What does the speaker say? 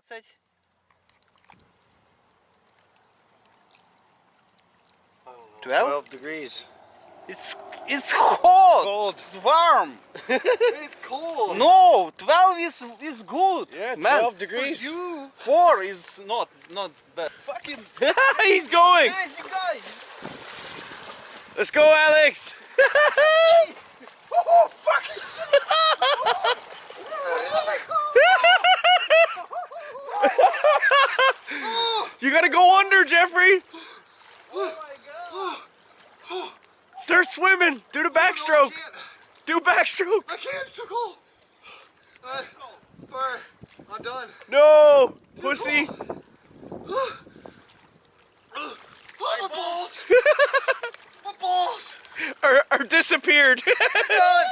15. I don't know. 12? 12 degrees. It's cold. Cold. It's warm. It's cold. No, 12 is good. Yeah, 12 Man, degrees. For you, 4 is not bad. Fucking. He's going. Crazy guys. Let's go, Alex. Oh, fucking You gotta go under, Jeffrey. Oh my god. Start swimming. Do the backstroke. Do backstroke. I can't, it's too cold. Fire. I'm done. No, pussy. Oh, my balls. My balls. Or disappeared. I'm done.